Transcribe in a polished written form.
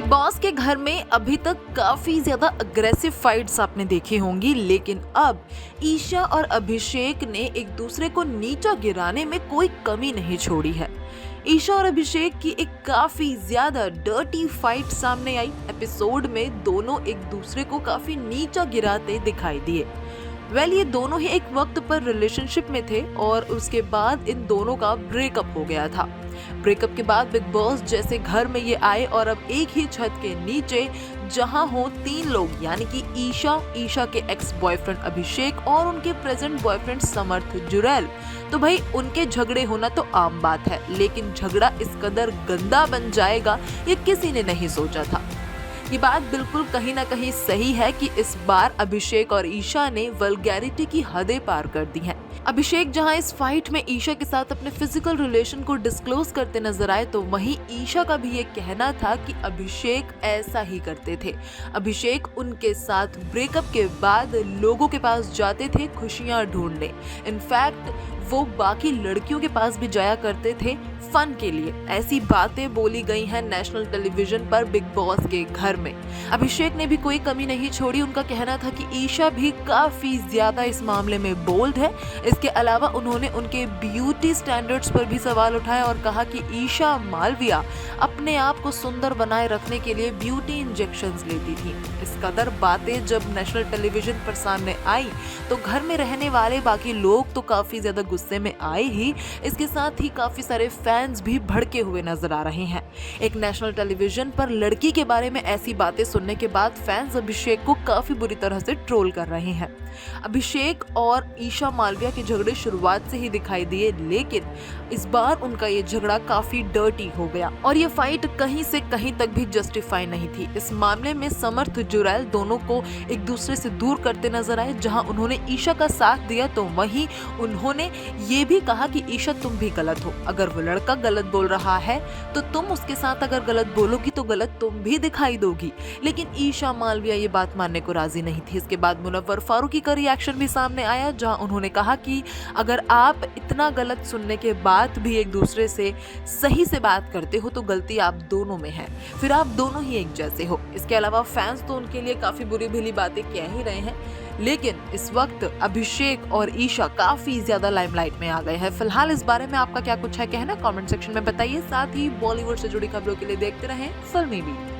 Big boss के घर में अभी तक काफी ज्यादा अग्रेसिव फाइट्स आपने देखी होंगी, लेकिन अब ईशा और अभिषेक ने एक दूसरे को नीचा गिराने में कोई कमी नहीं छोड़ी है। ईशा और अभिषेक की एक काफी ज्यादा डर्टी फाइट सामने आई। एपिसोड में दोनों एक दूसरे को काफी नीचा गिराते दिखाई दिए। ये दोनों ही एक वक्त पर रिलेशनशिप में थे और उसके बाद इन दोनों का ब्रेकअप हो गया था। ब्रेकअप के बाद बिग बॉस जैसे घर में ये आए और अब एक ही छत के नीचे जहां हो तीन लोग, यानी कि ईशा के एक्स बॉयफ्रेंड अभिषेक और उनके प्रेजेंट बॉयफ्रेंड समर्थ जुरैल, तो भाई उनके झगड़े होना तो आम बात है, लेकिन झगड़ा इस कदर गंदा बन जाएगा ये किसी ने नहीं सोचा था। ये बात बिल्कुल कहीं ना कहीं सही है कि इस बार अभिषेक और ईशा ने वल्गैरिटी की हदें पार कर दी हैं। अभिषेक जहां इस फाइट में ईशा के साथ अपने फिजिकल रिलेशन को डिस्क्लोज करते नजर आए, तो वहीं ईशा का भी ये कहना था कि अभिषेक ऐसा ही करते थे। अभिषेक उनके साथ ब्रेकअप के बाद लोगों के पास जाते थे खुशियां ढूंढने। इनफैक्ट वो बाकी लड़कियों के पास भी जाया करते थे फन के लिए। ऐसी बातें बोली गई हैं नेशनल टेलीविजन पर बिग बॉस के घर में। अभिषेक ने भी कोई कमी नहीं छोड़ी। उनका कहना था कि ईशा भी काफी ज्यादा इस मामले में बोल्ड है। इसके अलावा उन्होंने उनके ब्यूटी स्टैंडर्ड्स पर भी सवाल उठाया और कहा कि ईशा मालविया अपने आप को सुंदर बनाए रखने के लिए ब्यूटी इंजेक्शंस लेती थी। इस कदर बातें जब नेशनल टेलीविजन पर सामने आई तो घर में रहने वाले बाकी लोग तो काफी ज्यादा गुस्से में आए ही, इसके साथ ही काफी सारे फैंस भी भड़के हुए नजर आ रहे हैं। एक नेशनल टेलीविजन पर लड़की के बारे में ऐसी बातें सुनने के बाद फैंस अभिषेक को काफी बुरी तरह से ट्रोल कर रहे हैं। अभिषेक और ईशा मालविया के झगड़े शुरुआत से ही दिखाई दिए, लेकिन इस बार उनका ये झगड़ा काफी डर्टी हो गया और ये फाइट कहीं से कहीं तक भी जस्टिफाई नहीं थी। इस मामले में समर्थ जुरैल दोनों को एक दूसरे से दूर करते नजर आए। जहां उन्होंने ईशा का साथ दिया तो वहीं उन्होंने ये भी कहा कि ईशा तुम भी गलत हो। अगर वो लड़का गलत बोल रहा है तो तुम उसके साथ अगर गलत बोलोगी तो गलत तुम भी दिखाई दोगी। लेकिन ईशा मालविया ये बात मानने को राजी नहीं थी। इसके बाद मुनव्वर फारूकी का रिएक्शन भी सामने आया, जहां उन्होंने कहा कि अगर आप इतना गलत सुनने के बाद भी एक दूसरे से सही से बात करते हो तो गलती आप दोनों में है, फिर आप दोनों ही एक जैसे हो। इसके अलावा फैंस तो उनके लिए काफी बुरी भली बातें कह ही रहे हैं, लेकिन इस वक्त अभिषेक और ईशा काफी ज्यादा लाइमलाइट में आ गए हैं। फिलहाल इस बारे में आपका क्या कुछ है कहना, कमेंट सेक्शन में बताइए। साथ ही बॉलीवुड से जुड़ी खबरों के लिए देखते रहें फिल्मी बीट।